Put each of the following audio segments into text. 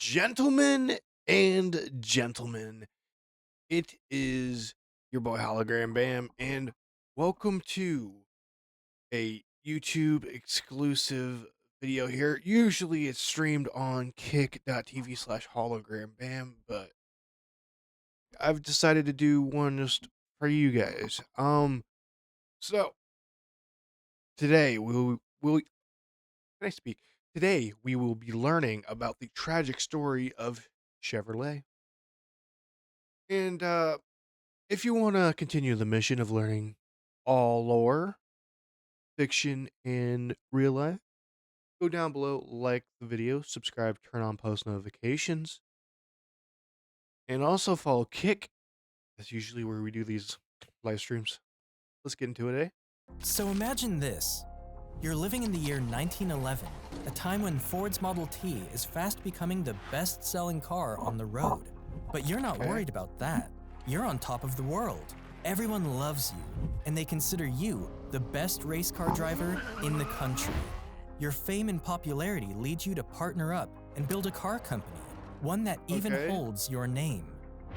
Gentlemen and gentlemen, it is your boy Hologram Bam, and welcome to a YouTube exclusive video here. Usually it's streamed on kick.tv/hologram bam, but I've decided to do one just for you guys. So today will can I speak? Today we will be learning about the tragic story of Chevrolet. And if you want to continue the mission of learning all lore, fiction, and real life, go down below, like the video, subscribe, turn on post notifications, and also follow Kick. That's usually where we do these live streams. Let's get into it, eh? So imagine this. You're living in the year 1911, a time when Ford's Model T is fast becoming the best-selling car on the road. But you're not Okay. worried about that. You're on top of the world. Everyone loves you, and they consider you the best race car driver in the country. Your fame and popularity leads you to partner up and build a car company, one that even Okay. holds your name.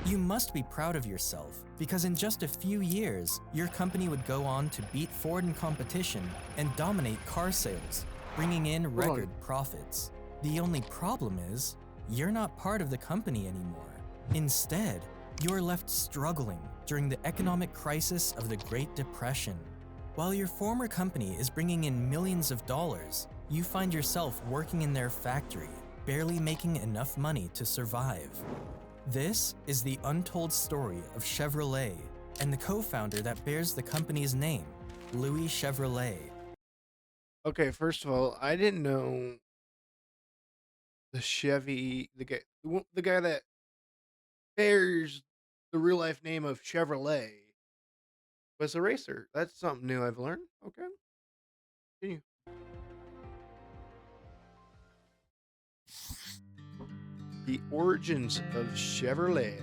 You must be proud of yourself, because in just a few years, your company would go on to beat Ford in competition and dominate car sales, bringing in record profits. The only problem is, you're not part of the company anymore. Instead, you're left struggling during the economic crisis of the Great Depression. While your former company is bringing in millions of dollars, you find yourself working in their factory, barely making enough money to survive. This is the untold story of Chevrolet and the co-founder that bears the company's name, Louis Chevrolet. Okay, first of all, I didn't know the Chevy, the guy that bears the real life name of Chevrolet was a racer. That's something new I've learned. Okay, continue. The origins of Chevrolet.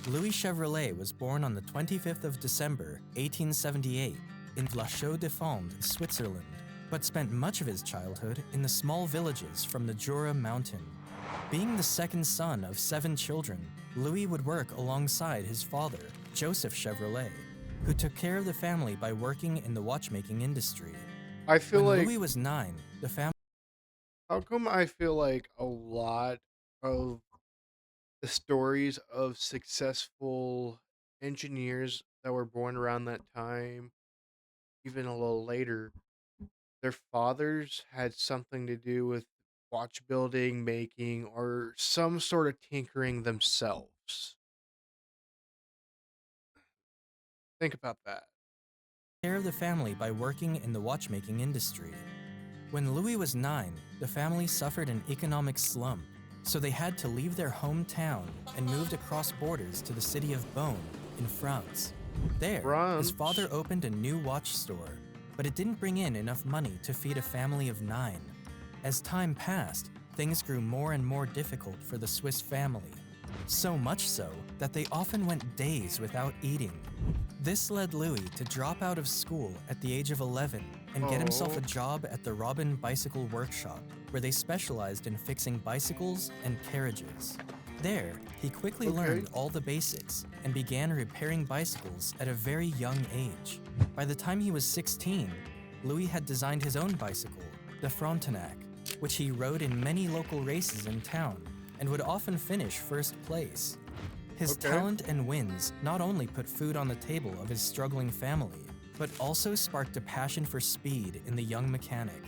Louis Chevrolet was born on the 25th of December, 1878, in La Chaux-de-Fonds, Switzerland, but spent much of his childhood in the small villages from the Jura mountain. Being the second son of 7 children, Louis would work alongside his father, Joseph Chevrolet, who took care of the family by working in the watchmaking industry. I feel When like Louis was 9, the family How come I feel like a lot of the stories of successful engineers that were born around that time, even a little later, their fathers had something to do with watch building, making, or some sort of tinkering themselves? Think about that. care of the family by working in the watchmaking industry. When Louis was 9, the family suffered an economic slump, so they had to leave their hometown and moved across borders to the city of Beaune in France. There, his father France. opened a new watch store, but it didn't bring in enough money to feed a family of 9. As time passed, things grew more and more difficult for the Swiss family, so much so that they often went days without eating. This led Louis to drop out of school at the age of 11 and get himself a Oh, job at the Robin Bicycle Workshop, where they specialized in fixing bicycles and carriages. There, he quickly okay. learned all the basics and began repairing bicycles at a very young age. By the time he was 16, Louis had designed his own bicycle, the Frontenac, which he rode in many local races in town and would often finish first place. His Okay. talent and wins not only put food on the table of his struggling family, but also sparked a passion for speed in the young mechanic.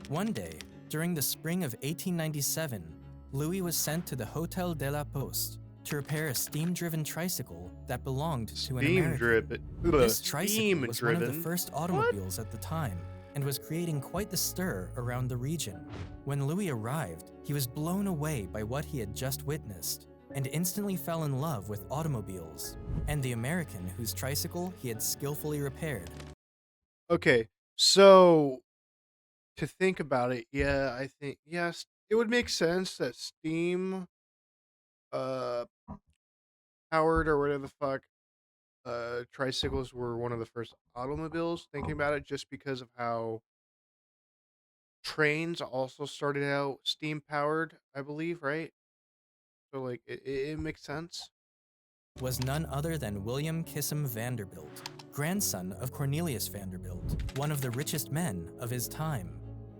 One day, during the spring of 1897, Louis was sent to the Hôtel de la Poste to repair a steam-driven tricycle that belonged to an Steam American. driven. This tricycle Steam was one of the driven. first What? automobiles at the time and was creating quite the stir around the region. When Louis arrived, he was blown away by what he had just witnessed and instantly fell in love with automobiles and the American whose tricycle he had skillfully repaired. Okay. So to think about it, yeah, I think yes, it would make sense that steam uh powered or whatever the fuck tricycles were one of the first automobiles, thinking about it just because of how trains also started out steam powered, I believe, right? So like it makes sense. Was none other than William Kissam Vanderbilt, grandson of Cornelius Vanderbilt, one of the richest men of his time.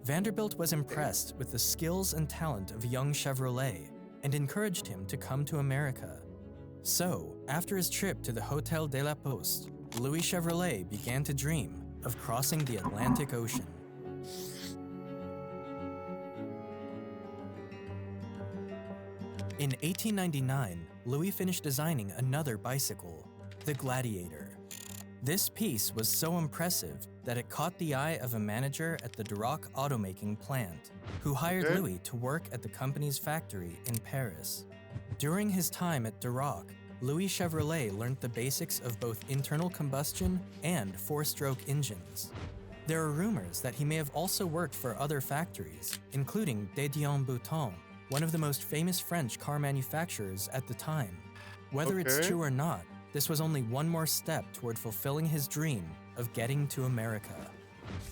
Vanderbilt was Okay. impressed with the skills and talent of young Chevrolet and encouraged him to come to America. So, after his trip to the Hotel de la Poste, Louis Chevrolet began to dream of crossing the Atlantic Ocean. In 1899, Louis finished designing another bicycle, the Gladiator. This piece was so impressive that it caught the eye of a manager at the Duroc automaking plant, who hired Okay. Louis to work at the company's factory in Paris. During his time at Duroc, Louis Chevrolet learned the basics of both internal combustion and four-stroke engines. There are rumors that he may have also worked for other factories, including Dédion Bouton, one of the most famous French car manufacturers at the time. Whether it's Okay. true or not, this was only one more step toward fulfilling his dream of getting to America.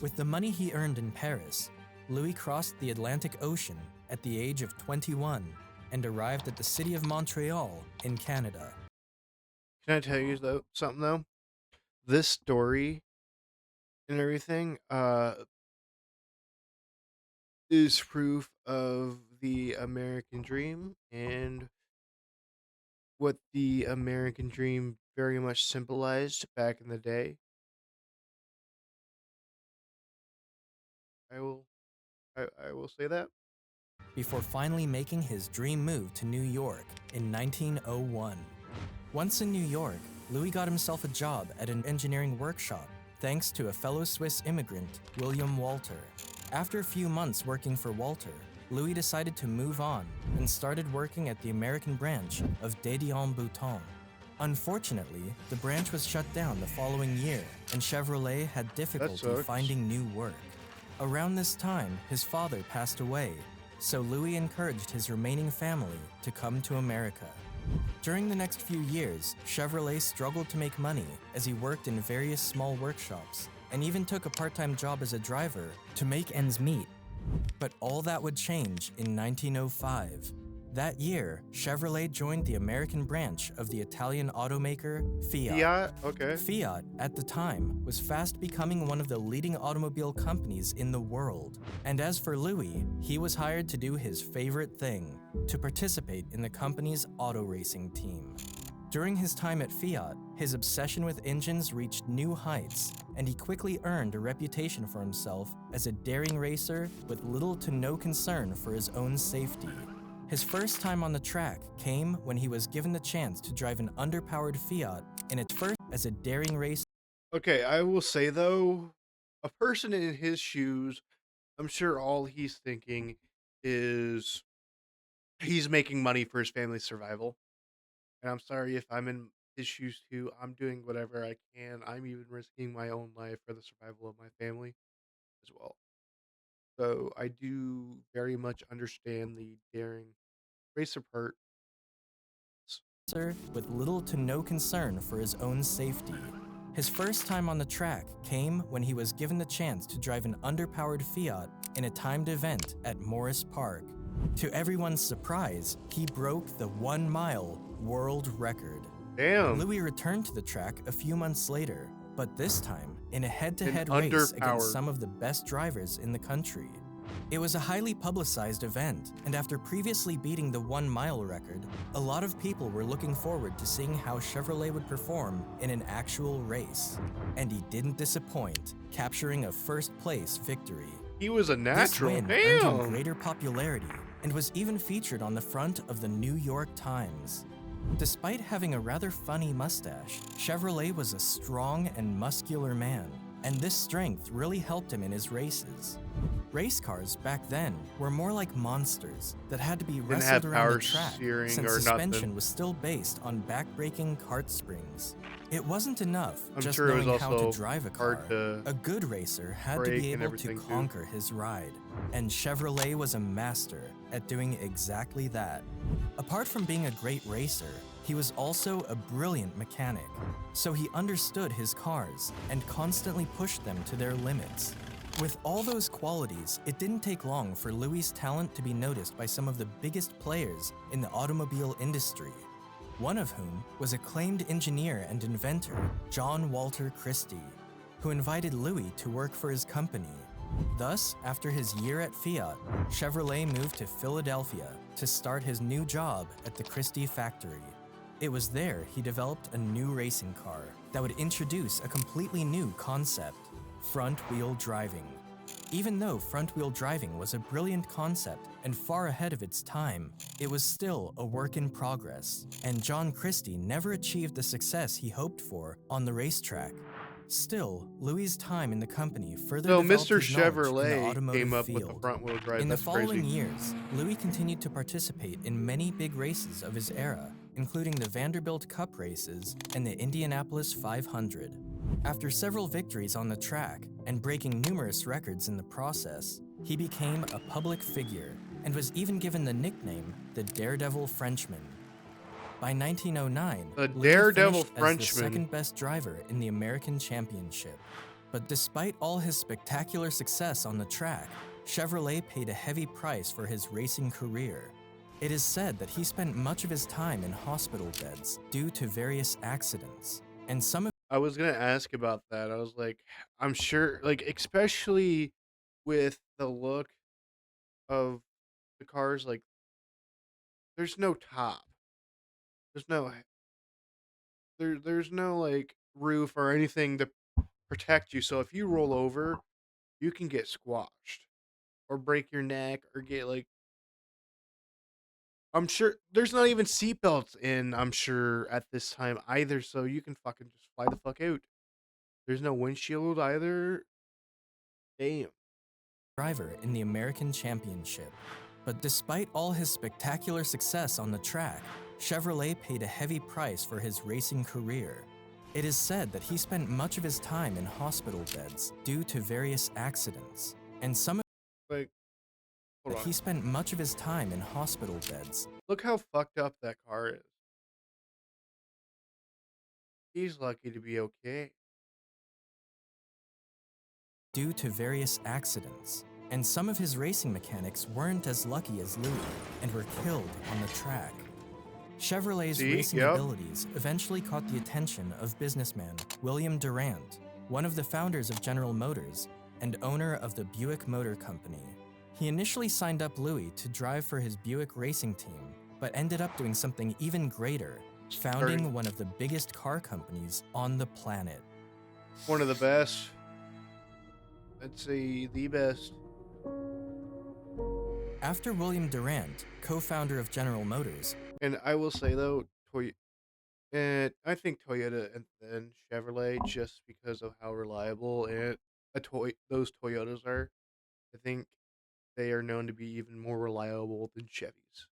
With the money he earned in Paris, Louis crossed the Atlantic Ocean at the age of 21 and arrived at the city of Montreal in Canada. Can I tell you though something though? This story and everything is proof of the American dream and what the American dream very much symbolized back in the day. I will I will say that. Before finally making his dream move to New York in 1901. Once in New York, Louis got himself a job at an engineering workshop thanks to a fellow Swiss immigrant, William Walter. After a few months working for Walter, Louis decided to move on and started working at the American branch of Dédion Bouton. Unfortunately, the branch was shut down the following year, and Chevrolet had difficulty sucks. finding new work. Around this time, his father passed away, so Louis encouraged his remaining family to come to America. During the next few years, Chevrolet struggled to make money as he worked in various small workshops and even took a part-time job as a driver to make ends meet. But all that would change in 1905. That year, Chevrolet joined the American branch of the Italian automaker Fiat. Fiat? Okay. Fiat, at the time, was fast becoming one of the leading automobile companies in the world. And as for Louis, he was hired to do his favorite thing, to participate in the company's auto racing team. During his time at Fiat, his obsession with engines reached new heights, and he quickly earned a reputation for himself as a daring racer with little to no concern for his own safety. His first time on the track came when he was given the chance to drive an underpowered Fiat in its first as a daring racer. Okay, I will say though, a person in his shoes, I'm sure all he's thinking is he's making money for his family's survival. And I'm sorry if I'm in his shoes too. I'm doing whatever I can. I'm even risking my own life for the survival of my family as well. So I do very much understand the daring racer part. With little to no concern for his own safety. His first time on the track came when he was given the chance to drive an underpowered Fiat in a timed event at Morris Park. To everyone's surprise, he broke the 1-mile world record. Damn. Louis returned to the track a few months later, but this time in a head-to-head An race against underpowered. some of the best drivers in the country. It was a highly publicized event, and after previously beating the 1-mile record, a lot of people were looking forward to seeing how Chevrolet would perform in an actual race. And he didn't disappoint, capturing a first-place victory. He was a This natural. win earned him Damn. greater popularity and was even featured on the front of the New York Times. Despite having a rather funny mustache, Chevrolet was a strong and muscular man, and this strength really helped him in his races. Race cars back then were more like monsters that had to be Didn't wrestled have around power the track steering since or suspension nothing. was still based on back-braking cart springs. It wasn't enough I'm just sure it was knowing how also to drive a car. hard to A good racer had to brake be and able to everything, too. conquer his ride, and Chevrolet was a master at doing exactly that. Apart from being a great racer, he was also a brilliant mechanic, so he understood his cars and constantly pushed them to their limits. With all those qualities, it didn't take long for Louis' talent to be noticed by some of the biggest players in the automobile industry, one of whom was acclaimed engineer and inventor John Walter Christie, who invited Louis to work for his company. Thus, after his year at Fiat, Chevrolet moved to Philadelphia to start his new job at the Christie factory. It was there he developed a new racing car that would introduce a completely new concept: front-wheel driving. Even though front-wheel driving was a brilliant concept and far ahead of its time, it was still a work in progress, and John Christie never achieved the success he hoped for on the racetrack. Still, Louis' time in the company further So developed Mr. his knowledge in the Chevrolet came automotive up with the field. front wheel drive. In the That's crazy. following years, Louis continued to participate in many big races of his era, including the Vanderbilt Cup races and the Indianapolis 500. After several victories on the track and breaking numerous records in the process, he became a public figure and was even given the nickname the Daredevil Frenchman. By 1909, A Louis daredevil finished as the Frenchman. second best driver in the American Championship. But despite all his spectacular success on the track, Chevrolet paid a heavy price for his racing career. It is said that he spent much of his time in hospital beds due to various accidents, and some of I was gonna ask about that. I was like, I'm sure, like, especially with the look of the cars, like, there's no top. There's no there's no like roof or anything to protect you. So if you roll over, you can get squashed or break your neck or get like, I'm sure there's not even seatbelts in, I'm sure, at this time either, so you can fucking just fly the fuck out. There's no windshield either. Damn. driver in the American Championship. But despite all his spectacular success on the track, Chevrolet paid a heavy price for his racing career. It is said that he spent much of his time in hospital beds due to various accidents, and some of Like, hold that on. he spent much of his time in hospital beds Look how fucked up that car is. He's lucky to be okay. due to various accidents, and some of his racing mechanics weren't as lucky as Louis and were killed on the track. Chevrolet's See? racing Yep. abilities eventually caught the attention of businessman William Durant, one of the founders of General Motors and owner of the Buick Motor Company. He initially signed up Louis to drive for his Buick racing team, but ended up doing something even greater, founding one of the biggest car companies on the planet. One of the best. I'd say the best. After William Durant, co-founder of General Motors, And I will say though, I think Toyota and then Chevrolet, just because of how reliable those Toyotas are. I think they are known to be even more reliable than Chevys.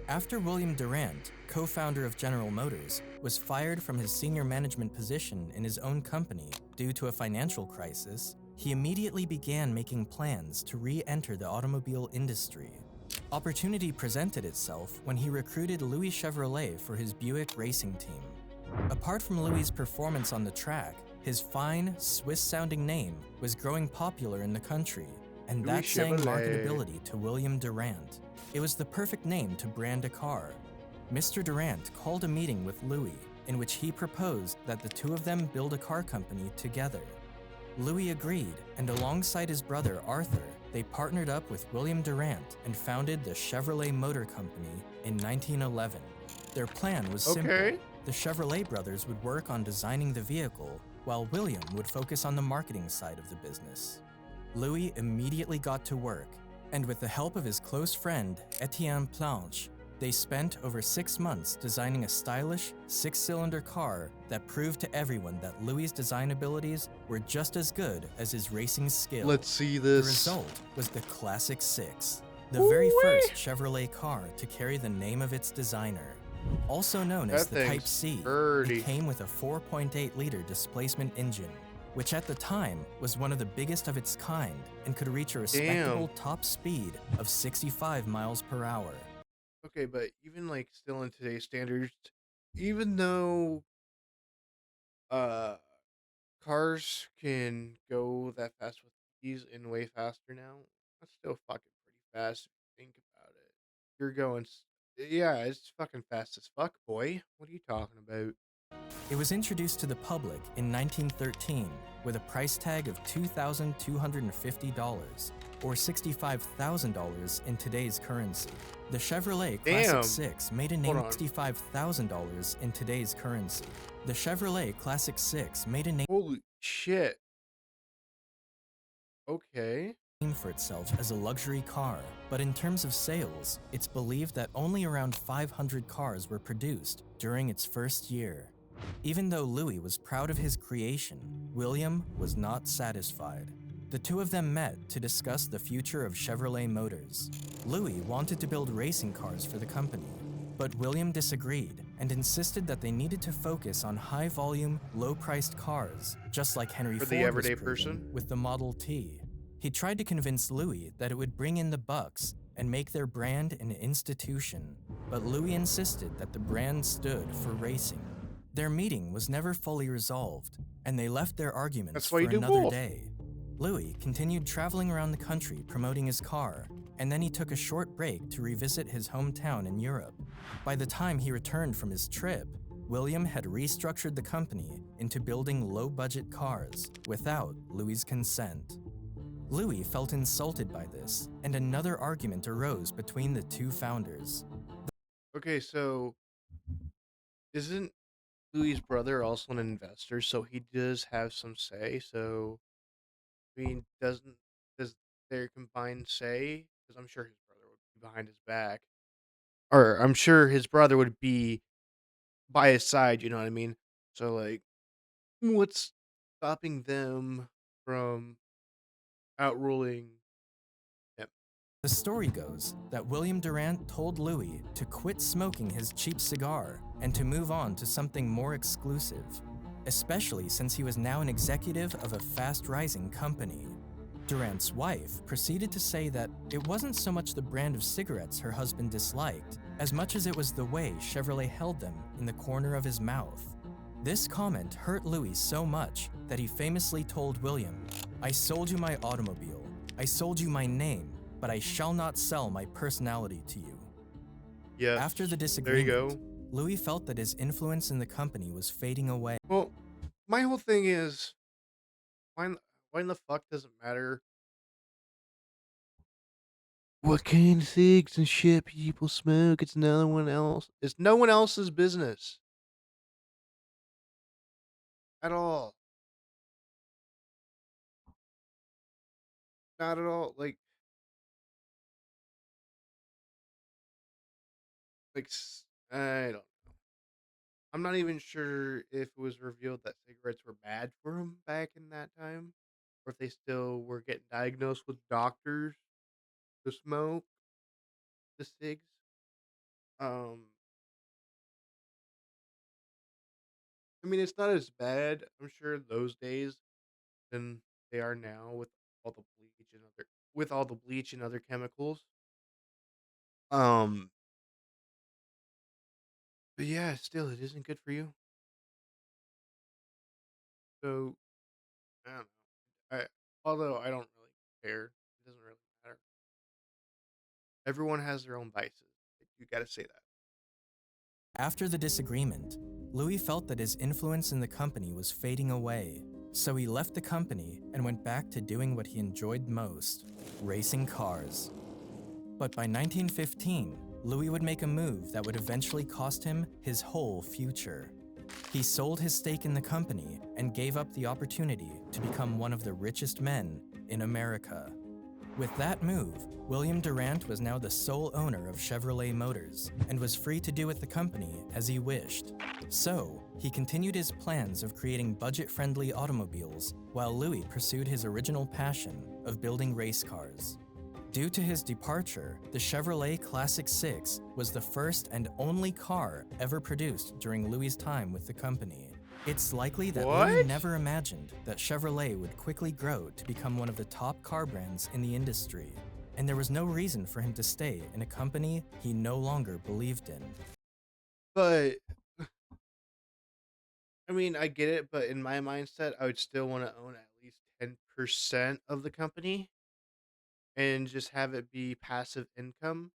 After William Durant, co-founder of General Motors, was fired from his senior management position in his own company due to a financial crisis, he immediately began making plans to re-enter the automobile industry. Opportunity presented itself when he recruited Louis Chevrolet for his Buick racing team. Apart from Louis' performance on the track, his fine, Swiss-sounding name was growing popular in the country, and Louis that sang Chevrolet. marketability to William Durant. It was the perfect name to brand a car. Mr. Durant called a meeting with Louis, in which he proposed that the two of them build a car company together. Louis agreed, and alongside his brother Arthur, they partnered up with William Durant and founded the Chevrolet Motor Company in 1911. Their plan was simple. Okay. The Chevrolet brothers would work on designing the vehicle, while William would focus on the marketing side of the business. Louis immediately got to work, and with the help of his close friend Etienne Planche, they spent over 6 months designing a stylish, 6-cylinder car that proved to everyone that Louis' design abilities were just as good as his racing skill. Let's see The this. result was the Classic 6, the very first Chevrolet car to carry the name of its designer. Also known as That the Type thing's C, pretty. it came with a 4.8-liter displacement engine, which at the time was one of the biggest of its kind and could reach a respectable top speed of 65 miles per hour. Okay, but even like still in today's standards, even though uh cars can go that fast with these and way faster now, that's still fucking pretty fast if you think about it. You're going, yeah, it's fucking fast as fuck, boy. What are you talking about? It was introduced to the public in 1913 with a price tag of $2,250 or $65,000 in today's currency. The Chevrolet Classic Damn. 6 made a Hold name on. $65,000 in today's currency. The Chevrolet Classic 6 made a name Holy shit. Okay. for itself as a luxury car, but in terms of sales, it's believed that only around 500 cars were produced during its first year. Even though Louis was proud of his creation, William was not satisfied. The two of them met to discuss the future of Chevrolet Motors. Louis wanted to build racing cars for the company, but William disagreed and insisted that they needed to focus on high-volume, low-priced cars, just like Henry For the Ford was everyday proven person? with the Model T. He tried to convince Louis that it would bring in the bucks and make their brand an institution, but Louis insisted that the brand stood for racing. Their meeting was never fully resolved, and they left their arguments That's why you for do another both. day. Louis continued traveling around the country promoting his car, and then he took a short break to revisit his hometown in Europe. By the time he returned from his trip, William had restructured the company into building low-budget cars without Louis' consent. Louis felt insulted by this, and another argument arose between the two founders. Okay, so isn't Louis' brother also an investor? So he does have some say. So, I mean, does their combined say? Because I'm sure his brother would be behind his back. Or I'm sure his brother would be by his side, you know what I mean? So, like, what's stopping them from outruling him? The story goes that William Durant told Louis to quit smoking his cheap cigar and to move on to something more exclusive, especially since he was now an executive of a fast-rising company. Durant's wife proceeded to say that it wasn't so much the brand of cigarettes her husband disliked, as much as it was the way Chevrolet held them in the corner of his mouth. This comment hurt Louis so much that he famously told William, "I sold you my automobile, I sold you my name, but I shall not sell my personality to you." Yes. After the There you disagreement, go. Louis felt that his influence in the company was fading away. Well, my whole thing is why in the fuck does it matter what kind of cigs and shit people smoke? It's no one else. It's no one else's business at all. Not at all. I don't. I'm not even sure if it was revealed that cigarettes were bad for him back in that time, or if they still were getting diagnosed with doctors to smoke the cigs. Um, I mean, it's not as bad, I'm sure, those days than they are now all the bleach and other with all the bleach and other chemicals. Um, but yeah, still, it isn't good for you. So I don't know. Although I don't really care, it doesn't really matter. Everyone has their own vices. You got to say that. After the disagreement, Louis felt that his influence in the company was fading away, so he left the company and went back to doing what he enjoyed most, racing cars. But by 1915, Louis would make a move that would eventually cost him his whole future. He sold his stake in the company and gave up the opportunity to become one of the richest men in America. With that move, William Durant was now the sole owner of Chevrolet Motors and was free to do with the company as he wished. So, he continued his plans of creating budget-friendly automobiles while Louis pursued his original passion of building race cars. Due to his departure, the Chevrolet Classic 6 was the first and only car ever produced during Louis' time with the company. It's likely that Louis What? never imagined that Chevrolet would quickly grow to become one of the top car brands in the industry, and there was no reason for him to stay in a company he no longer believed in. But I mean, I get it, but in my mindset, I would still want to own at least 10% of the company and just have it be passive income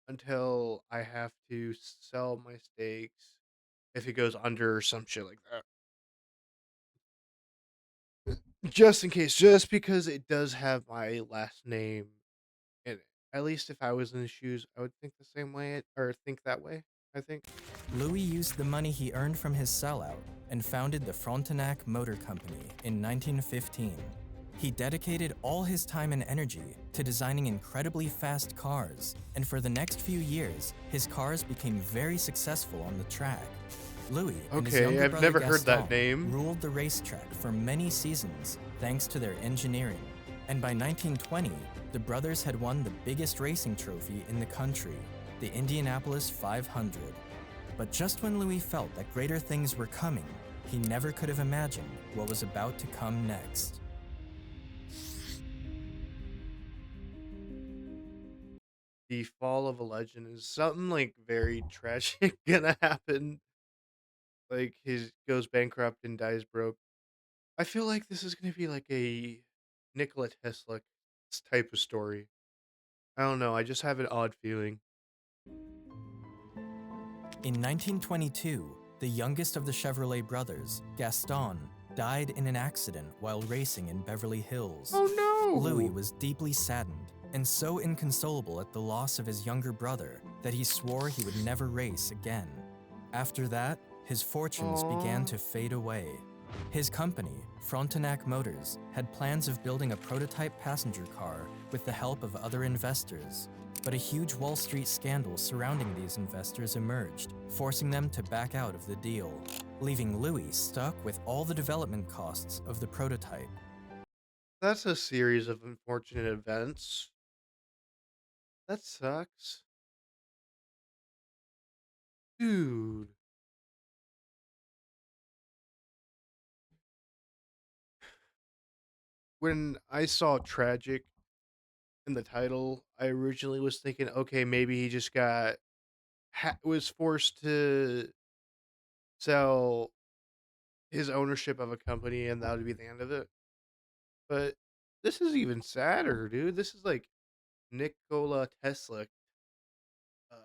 until I have to sell my stakes if it goes under or some shit like that. Just in case, just because it does have my last name in it. At least if I was in the shoes, I would think the same way or think that way, I think. Louis used the money he earned from his sellout and founded the Frontenac Motor Company in 1915. He dedicated all his time and energy to designing incredibly fast cars, and for the next few years, his cars became very successful on the track. Louis and his Okay, younger I've brother never heard Gaston that name. ruled the racetrack for many seasons thanks to their engineering, and by 1920, the brothers had won the biggest racing trophy in the country, the Indianapolis 500. But just when Louis felt that greater things were coming, he never could have imagined what was about to come next. The fall of a legend is something like very tragic gonna happen. Like his goes bankrupt and dies broke. I feel like this is gonna be like a Nikola Tesla type of story. I don't know. I just have an odd feeling. In 1922, the youngest of the Chevrolet brothers, Gaston, died in an accident while racing in Beverly Hills. Oh Louis no! was deeply saddened and so inconsolable at the loss of his younger brother that he swore he would never race again. After that, his fortunes began Aww. to fade away. His company, Frontenac Motors, had plans of building a prototype passenger car with the help of other investors. But a huge Wall Street scandal surrounding these investors emerged, forcing them to back out of the deal, leaving Louis stuck with all the development costs of the prototype. That's a series of unfortunate events. That sucks. Dude. When I saw tragic in the title, I originally was thinking, okay, maybe he just was forced to sell his ownership of a company and that would be the end of it. But this is even sadder, dude. This is like Nikola Tesla uh,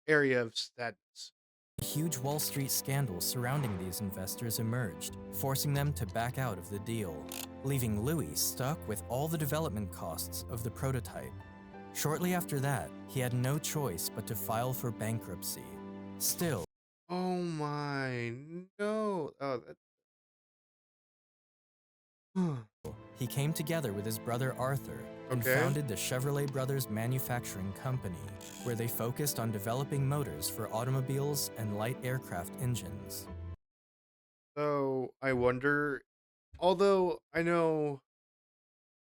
area of sadness. A huge Wall Street scandal surrounding these investors emerged, forcing them to back out of the deal, leaving Louis stuck with all the development costs of the prototype. Shortly after that, he had no choice but to file for bankruptcy. Still, Oh my no! Oh, that. he came together with his brother Arthur and Okay, founded the Chevrolet Brothers Manufacturing Company, where they focused on developing motors for automobiles and light aircraft engines. so I wonder. Although I know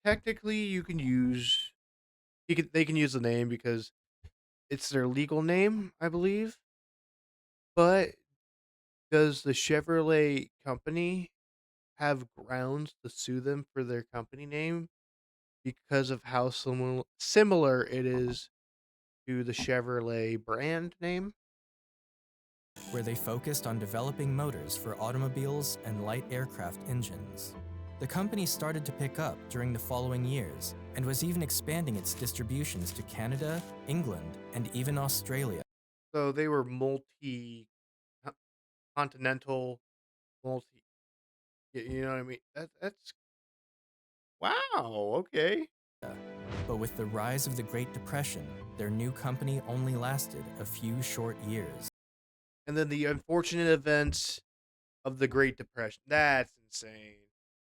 technically they can use the name because it's their legal name, I believe. But does the Chevrolet company have grounds to sue them for their company name because of how similar it is to the Chevrolet brand name? Where they focused on developing motors for automobiles and light aircraft engines. The company started to pick up during the following years and was even expanding its distributions to Canada, England, and even Australia. So they were multi continental, multi. You know what I mean? That's wow. Okay. But with the rise of the Great Depression, their new company only lasted a few short years. And then the unfortunate events of the Great Depression. That's insane.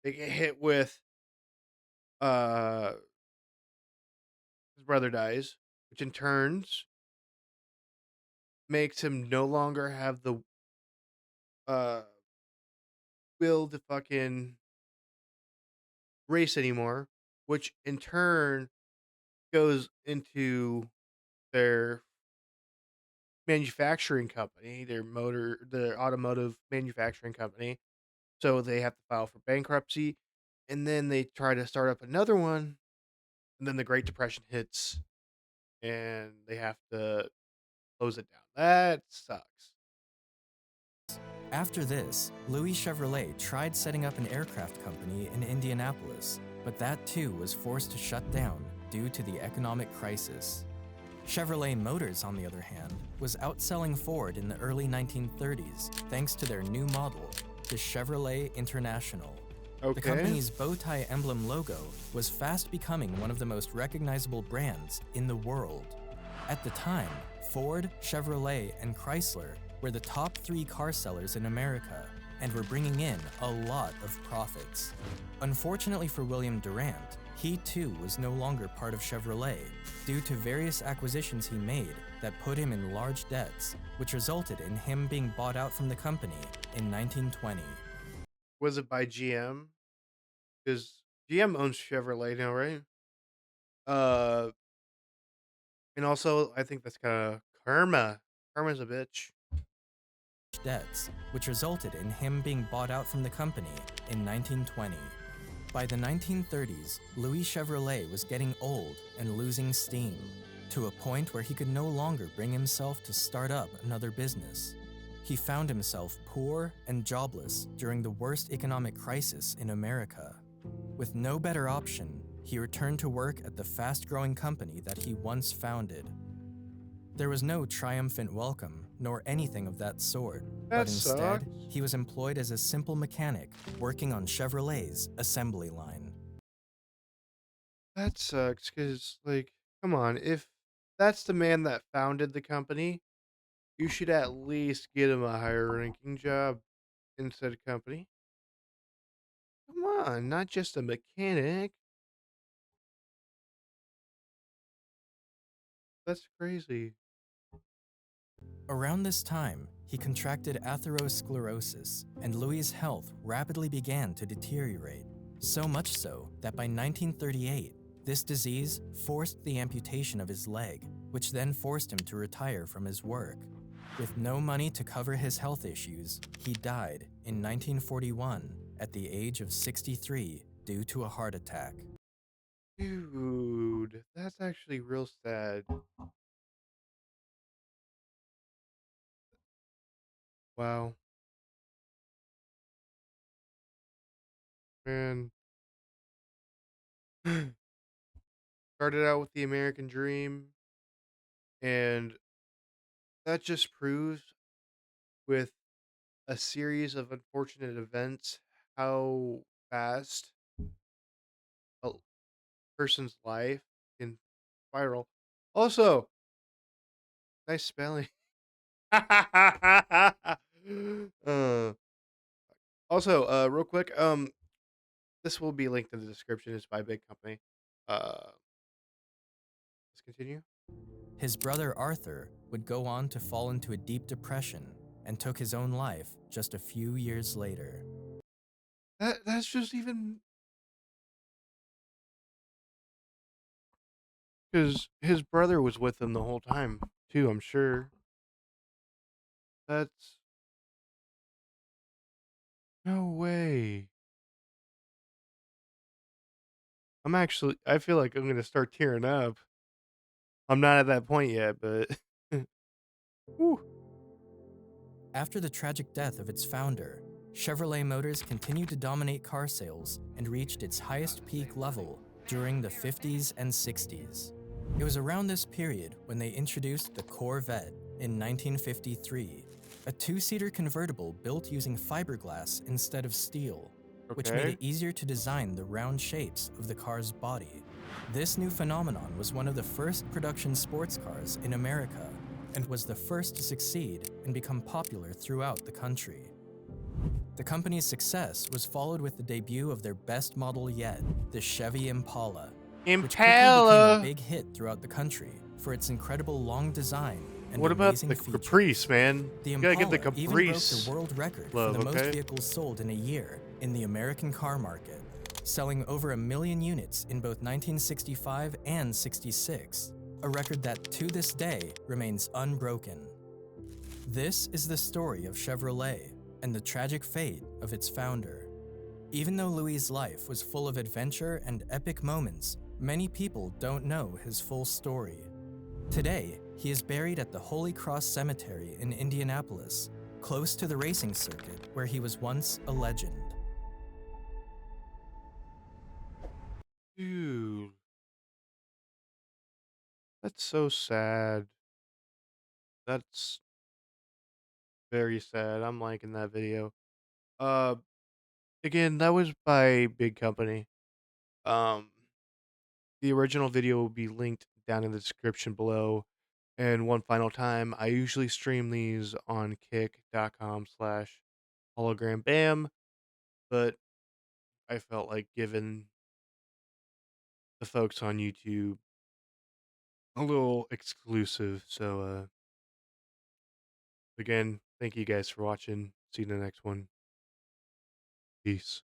They get hit with uh his brother dies, which in turns makes him no longer have the uh will to fucking race anymore, which in turn goes into their manufacturing company, their automotive manufacturing company. So they have to file for bankruptcy and then they try to start up another one and then the Great Depression hits and they have to close it down. That sucks. After this, Louis Chevrolet tried setting up an aircraft company in Indianapolis, but that too was forced to shut down due to the economic crisis. Chevrolet Motors, on the other hand, was outselling Ford in the early 1930s thanks to their new model, the Chevrolet International. The Okay. company's bow tie emblem logo was fast becoming one of the most recognizable brands in the world. At the time, Ford, Chevrolet, and Chrysler were the top 3 car sellers in America and were bringing in a lot of profits. Unfortunately for William Durant, he too was no longer part of Chevrolet due to various acquisitions he made that put him in large debts, which resulted in him being bought out from the company in 1920. Was it by GM? Because GM owns Chevrolet now, right? Uh, and also I think that's kind of karma. Karma's a bitch. Debts, which resulted in him being bought out from the company in 1920. By the 1930s, Louis Chevrolet was getting old and losing steam, to a point where he could no longer bring himself to start up another business. He found himself poor and jobless during the worst economic crisis in America. With no better option, he returned to work at the fast-growing company that he once founded. There was no triumphant welcome, nor anything of that sort, That but instead, sucks. he was employed as a simple mechanic working on Chevrolet's assembly line. That sucks. Because, like, come on. If that's the man that founded the company, you should at least get him a higher ranking job instead of company. Come on. Not just a mechanic. That's crazy. Around this time, he contracted atherosclerosis, and Louis's health rapidly began to deteriorate, so much so that by 1938, this disease forced the amputation of his leg, which then forced him to retire from his work. With no money to cover his health issues, he died in 1941 at the age of 63 due to a heart attack. Dude, that's actually real sad. Wow. Man. Started out with the American dream, and that just proves with a series of unfortunate events how fast a person's life can spiral. Also, nice spelling. uh, real quick, this will be linked in the description. It's by a big company. Uh, let's continue. His brother Arthur would go on to fall into a deep depression and took his own life just a few years later. That's just even because his brother was with him the whole time too. I'm sure. That's no way. I feel like I'm gonna start tearing up. I'm not at that point yet, but whew. After the tragic death of its founder, Chevrolet Motors continued to dominate car sales and reached its highest peak level during the 50s and 60s. It was around this period when they introduced the Corvette in 1953, a 2-seater convertible built using fiberglass instead of steel, which made Okay. it easier to design the round shapes of the car's body. This new phenomenon was one of the first production sports cars in America and was the first to succeed and become popular throughout the country. The company's success was followed with the debut of their best model yet, the Chevy Impala, which quickly became a Impala. big hit throughout the country for its incredible long design and What about amazing the features. Caprice, man? The You gotta Impala get the even broke Caprice the world record love, for the most okay? vehicles sold in a year in the American car market, selling over 1 million units in both 1965 and 66, a record that to this day remains unbroken. This is the story of Chevrolet and the tragic fate of its founder. Even though Louis's life was full of adventure and epic moments, many people don't know his full story. Today, he is buried at the Holy Cross Cemetery in Indianapolis, close to the racing circuit where he was once a legend. Dude, that's so sad. That's very sad. I'm liking that video. Uh, Again, that was by Big Company. Um, the original video will be linked down in the description below. And one final time, I usually stream these on kick.com/hologram bam, but I felt like giving the folks on YouTube a little exclusive. So, again, thank you guys for watching. See you in the next one. Peace.